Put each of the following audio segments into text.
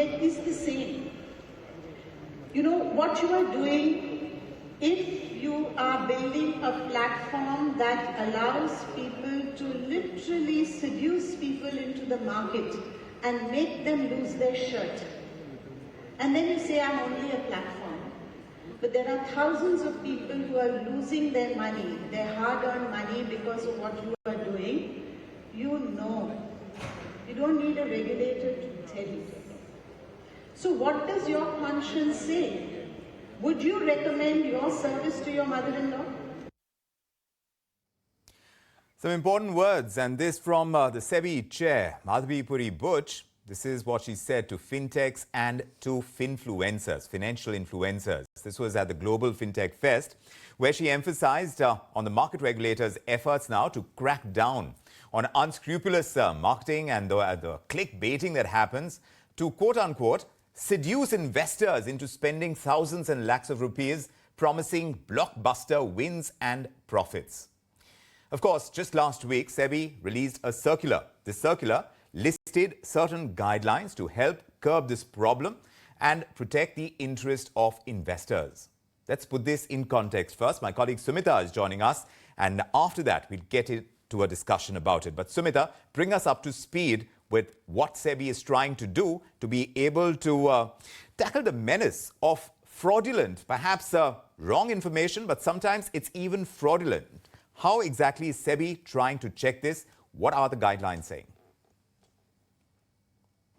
Fintech is the same. You know, what you are doing, if you are building a platform that allows people to literally seduce people into the market and make them lose their shirt, and then you say, I'm only a platform. But there are thousands of people who are losing their money, their hard-earned money, because of what you are doing. You know. You don't need a regulator to tell you. So what does your conscience say? Would you recommend your service to your mother-in-law? Some important words, and this from the SEBI chair, Madhabi Puri Buch. This is what she said to fintechs and to finfluencers, financial influencers. This was at the Global Fintech Fest, where she emphasized on the market regulators' efforts now to crack down on unscrupulous marketing and the clickbaiting that happens to, quote-unquote, seduce investors into spending thousands and lakhs of rupees, promising blockbuster wins and profits. Of course, just last week, SEBI released a circular. This circular listed certain guidelines to help curb this problem and protect the interest of investors. Let's put this in context first. My colleague Sumita is joining us, and after that, we'll get into a discussion about it. But Sumita, bring us up to speed with what SEBI is trying to do to be able to tackle the menace of fraudulent, perhaps wrong information, but sometimes it's even fraudulent. How exactly is SEBI trying to check this? What are the guidelines saying?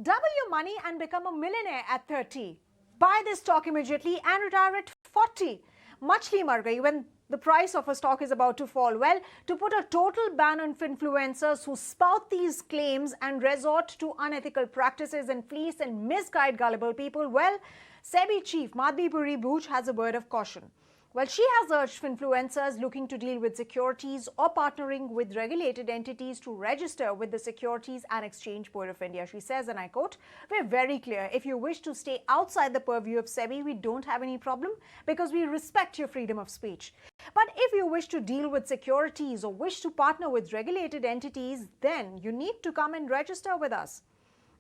Double your money and become a millionaire at 30. Buy this stock immediately and retire at 40. Machli mar gayi when the price of a stock is about to fall. Well, to put a total ban on influencers who spout these claims and resort to unethical practices and fleece and misguide gullible people, well, SEBI chief Madhabi Puri Buch has a word of caution. Well, she has urged influencers looking to deal with securities or partnering with regulated entities to register with the Securities and Exchange Board of India. She says, and I quote, "We're very clear. If you wish to stay outside the purview of SEBI, we don't have any problem because we respect your freedom of speech. But if you wish to deal with securities or wish to partner with regulated entities, then you need to come and register with us.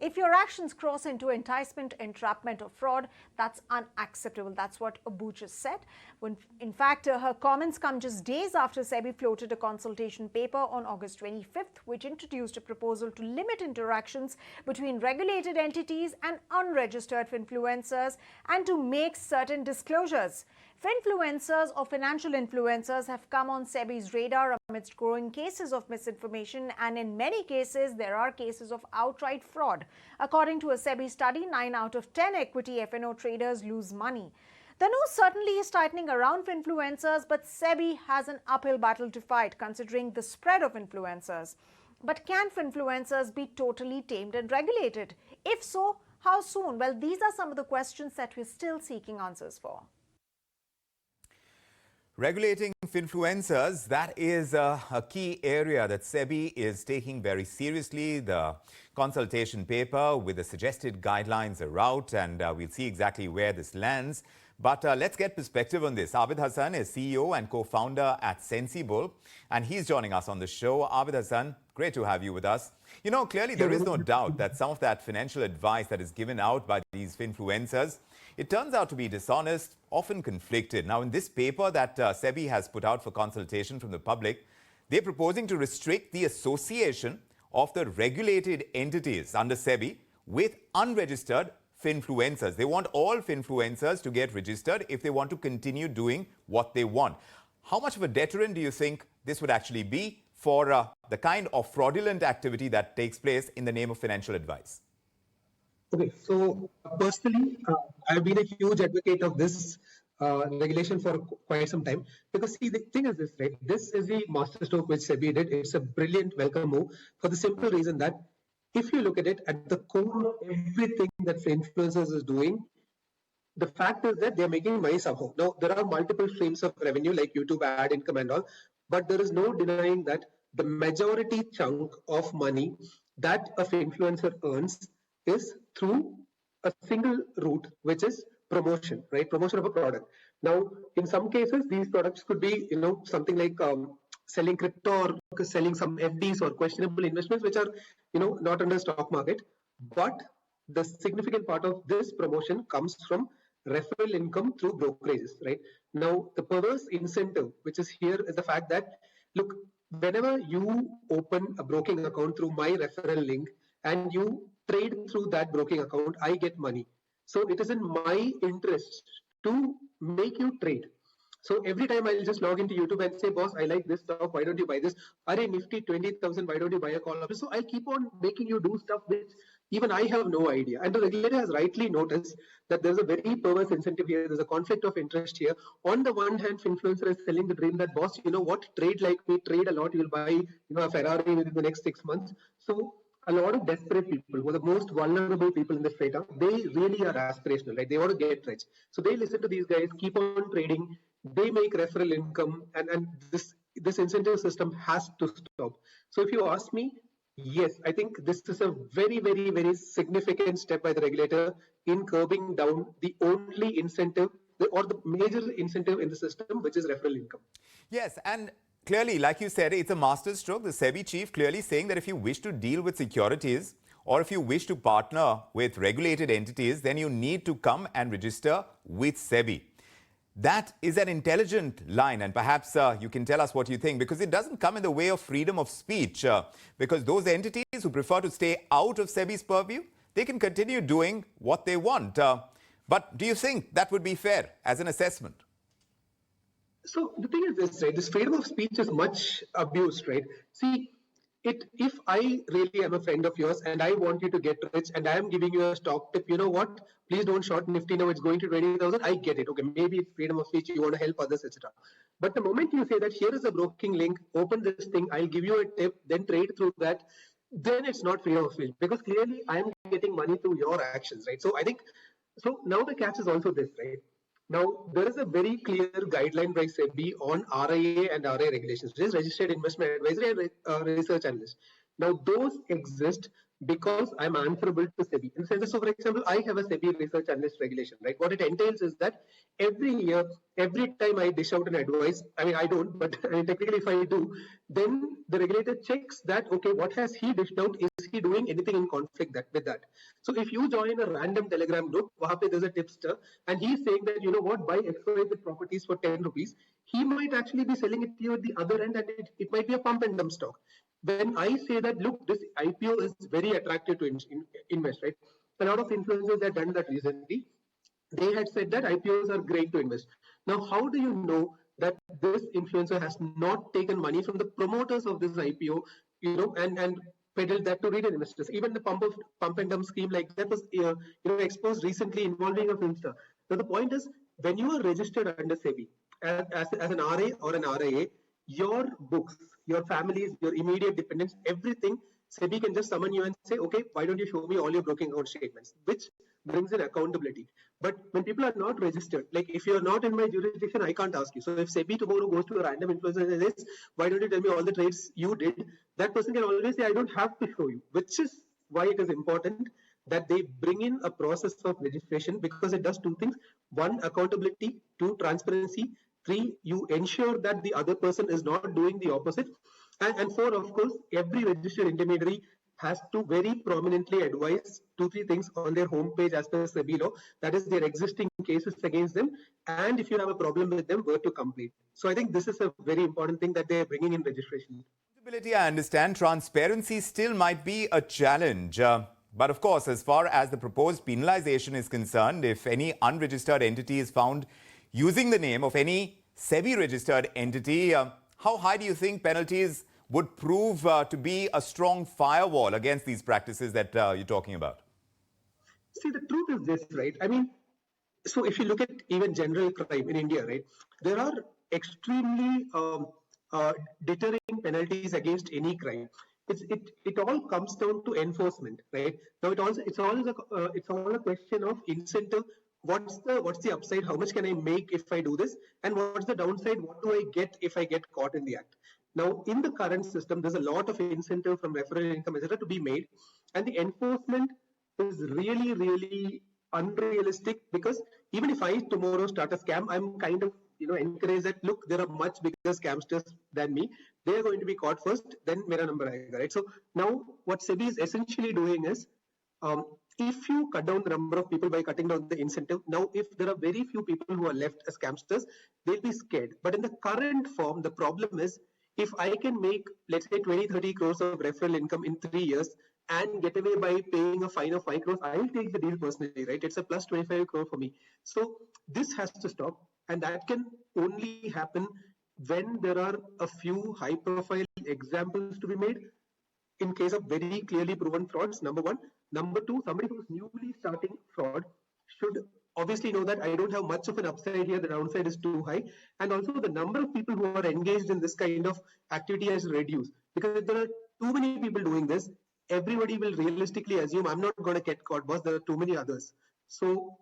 If your actions cross into enticement, entrapment or fraud, that's unacceptable." That's what Buch has said. When, in fact, her comments come just days after SEBI floated a consultation paper on August 25th, which introduced a proposal to limit interactions between regulated entities and unregistered influencers and to make certain disclosures. Finfluencers or financial influencers have come on SEBI's radar amidst growing cases of misinformation, and in many cases, there are cases of outright fraud. According to a SEBI study, 9 out of 10 equity F&O traders lose money. The news certainly is tightening around influencers, but SEBI has an uphill battle to fight considering the spread of influencers. But can influencers be totally tamed and regulated? If so, how soon? Well, these are some of the questions that we're still seeking answers for. Regulating influencers, that is a key area that SEBI is taking very seriously. The consultation paper with the suggested guidelines are out, and we'll see exactly where this lands. But let's get perspective on this. Abid Hassan is CEO and co-founder at Sensibull, and he's joining us on the show. Abid Hassan, great to have you with us. You know, clearly there is no doubt that some of that financial advice that is given out by these influencers, it turns out to be dishonest, often conflicted. Now, in this paper that SEBI has put out for consultation from the public, they're proposing to restrict the association of the regulated entities under SEBI with unregistered finfluencers. They want all finfluencers to get registered if they want to continue doing what they want. How much of a deterrent do you think this would actually be for the kind of fraudulent activity that takes place in the name of financial advice? Okay, so personally, I've been a huge advocate of this regulation for quite some time, because see, the thing is this, right? This is the masterstroke which SEBI did. It's a brilliant welcome move for the simple reason that if you look at it, at the core of everything that influencers is doing, the fact is that they're making money somehow. Now, there are multiple streams of revenue like YouTube ad income and all, but there is no denying that the majority chunk of money that a influencer earns is through a single route, which is promotion, right? Promotion of a product. Now, in some cases, these products could be, something like selling crypto or selling some FDs or questionable investments, which are, not under stock market. But the significant part of this promotion comes from referral income through brokerages, right? Now, the perverse incentive, which is here, is the fact that, look, whenever you open a broking account through my referral link and you trade through that broking account, I get money. So it is in my interest to make you trade. So every time I'll just log into YouTube and say, boss, I like this stuff. Why don't you buy this? Are Nifty 20,000? Why don't you buy a call option? So I'll keep on making you do stuff which even I have no idea. And the regulator has rightly noticed that there's a very perverse incentive here. There's a conflict of interest here. On the one hand, Finfluencer is selling the dream that, boss, you know what? Trade like me, trade a lot. You'll buy, a Ferrari within the next 6 months. So a lot of desperate people who are the most vulnerable people in this data, they really are aspirational, right? They want to get rich. So they listen to these guys, keep on trading, they make referral income, and this incentive system has to stop. So if you ask me, yes, I think this is a very, very, very significant step by the regulator in curbing down the only incentive or the major incentive in the system, which is referral income. Yes, and clearly, like you said, it's a masterstroke. The SEBI chief clearly saying that if you wish to deal with securities or if you wish to partner with regulated entities, then you need to come and register with SEBI. That is an intelligent line, and perhaps you can tell us what you think, because it doesn't come in the way of freedom of speech, because those entities who prefer to stay out of SEBI's purview, they can continue doing what they want. But do you think that would be fair as an assessment? So the thing is this, right? This freedom of speech is much abused, right? See, if I really am a friend of yours and I want you to get rich and I am giving you a stock tip, you know what? Please don't short Nifty now, it's going to 20,000. I get it. Okay, maybe it's freedom of speech, you want to help others, etc. But the moment you say that here is a broking link, open this thing, I'll give you a tip, then trade through that, then it's not freedom of speech, because clearly I am getting money through your actions, right? So I think, so now the catch is also this, right? Now, there is a very clear guideline by SEBI on RIA and RA regulations, which is Registered Investment Advisory and Research Analyst. Now, those exist because I'm answerable to SEBI. In the sense, so for example, I have a SEBI Research Analyst regulation, right? What it entails is that every year, every time I dish out an advice, I mean, I don't, but technically if I do, then the regulator checks that, okay, what has he dished out? Is he doing anything in conflict with that? So if you join a random Telegram group, there's a tipster, and he's saying that, you know what, buy XYZ properties for 10 rupees, he might actually be selling it to you at the other end, and it might be a pump and dump stock. When I say that, look, this IPO is very attractive to invest, right? A lot of influencers have done that recently. They had said that IPOs are great to invest. Now, how do you know that this influencer has not taken money from the promoters of this IPO, and peddled that to retail investors? Even the pump and dump scheme like that was exposed recently involving a Finsta. So the point is, when you are registered under SEBI as an RA or an RIA, your books, your families, your immediate dependents, everything, SEBI can just summon you and say, okay, why don't you show me all your broking account statements, which brings in accountability. But when people are not registered, like if you're not in my jurisdiction, I can't ask you. So if SEBI tomorrow goes to a random influencer and says, why don't you tell me all the trades you did, that person can always say, I don't have to show you, which is why it is important that they bring in a process of registration, because it does two things. One, accountability. Two, transparency. Three, you ensure that the other person is not doing the opposite. And four, of course, every registered intermediary has to very prominently advise 2-3 things on their homepage as per SEBI law. That is their existing cases against them, and if you have a problem with them, where to complain. So I think this is a very important thing that they are bringing in registration. Accountability, I understand. Transparency still might be a challenge. But of course, as far as the proposed penalization is concerned, if any unregistered entity is found using the name of any SEBI-registered entity, how high do you think penalties would prove to be a strong firewall against these practices that you're talking about? See, the truth is this, right? I mean, so if you look at even general crime in India, right, there are extremely deterring penalties against any crime. It all comes down to enforcement, right? Now it's all a question of incentive. What's the upside? How much can I make if I do this? And what's the downside? What do I get if I get caught in the act? Now, in the current system, there's a lot of incentive from referral income, etc., to be made, and the enforcement is really, really unrealistic, because even if I tomorrow start a scam, I'm kind of encourage that, look, there are much bigger scamsters than me. They are going to be caught first, then mera number aayega, right? So now what SEBI is essentially doing is if you cut down the number of people by cutting down the incentive, now if there are very few people who are left as scamsters, they'll be scared. But in the current form, the problem is if I can make, let's say, 20-30 crores of referral income in 3 years and get away by paying a fine of 5 crores, I'll take the deal personally, right? It's a plus 25 crore for me. So this has to stop, and that can only happen when there are a few high profile examples to be made in case of very clearly proven frauds, number one. Number two, somebody who's newly starting fraud should obviously know that I don't have much of an upside here, the downside is too high. And also the number of people who are engaged in this kind of activity has reduced. Because if there are too many people doing this, everybody will realistically assume I'm not going to get caught, boss, there are too many others. So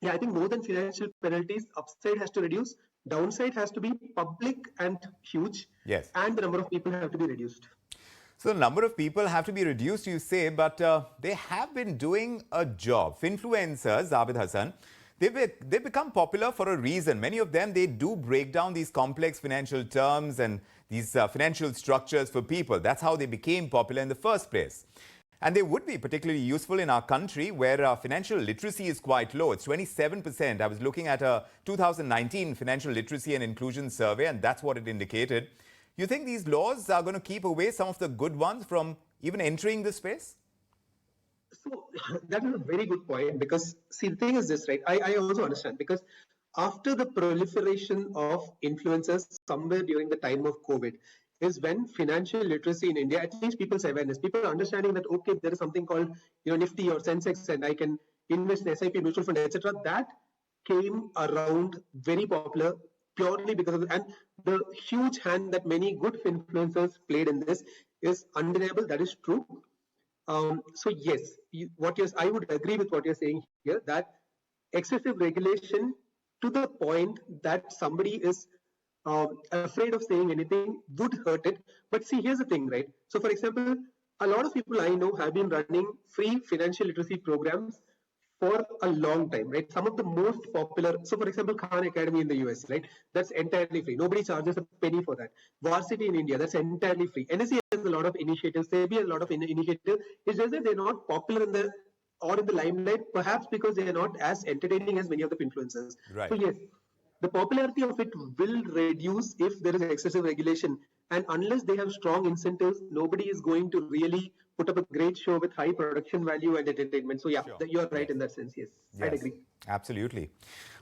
yeah, I think more than financial penalties, upside has to reduce, downside has to be public and huge, Yes. and the number of people have to be reduced. So the number of people have to be reduced, you say, but they have been doing a job. Finfluencers, Abid Hassan, they've become popular for a reason. Many of them, they do break down these complex financial terms and these financial structures for people. That's how they became popular in the first place. And they would be particularly useful in our country where financial literacy is quite low. It's 27%. I was looking at a 2019 Financial Literacy and Inclusion Survey, and that's what it indicated. You think these laws are going to keep away some of the good ones from even entering this space? So that is a very good point, because see, the thing is this, right? I also understand, because after the proliferation of influencers somewhere during the time of COVID is when financial literacy in India, at least people's awareness, people understanding that, okay, there is something called, Nifty or Sensex and I can invest in SIP mutual fund, etc. That came around very popular purely because of and the huge hand that many good influencers played in this is undeniable. That is true. So yes, I would agree with what you're saying here, that excessive regulation to the point that somebody is afraid of saying anything would hurt it. But see, here's the thing, right? So for example, a lot of people I know have been running free financial literacy programs for a long time, right? Some of the most popular, so for example, Khan Academy in the US, right? That's entirely free. Nobody charges a penny for that. Varsity in India, that's entirely free. NSE has a lot of initiatives, SEBI has a lot of initiatives. It's just that they're not popular in the limelight, perhaps because they are not as entertaining as many of the influencers. Right. So yes, the popularity of it will reduce if there is excessive regulation. And unless they have strong incentives, nobody is going to really put up a great show with high production value and entertainment. So yeah, Sure. You're right in that sense. Yes, I'd agree. Absolutely.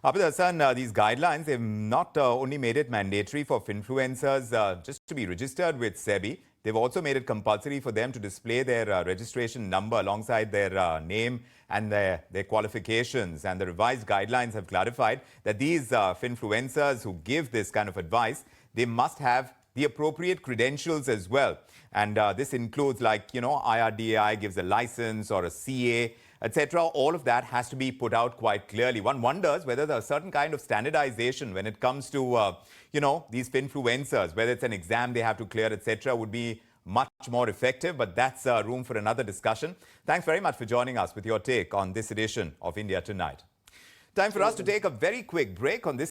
Abid Hassan, these guidelines, they've not only made it mandatory for Finfluencers just to be registered with SEBI, they've also made it compulsory for them to display their registration number alongside their name and their qualifications. And the revised guidelines have clarified that these Finfluencers who give this kind of advice, they must have the appropriate credentials as well. And this includes, like, IRDAI gives a license or a CA, etc. All of that has to be put out quite clearly. One wonders whether there's a certain kind of standardization when it comes to, these Finfluencers, whether it's an exam they have to clear, etc., would be much more effective. But that's room for another discussion. Thanks very much for joining us with your take on this edition of India Tonight. Time for us to take a very quick break on this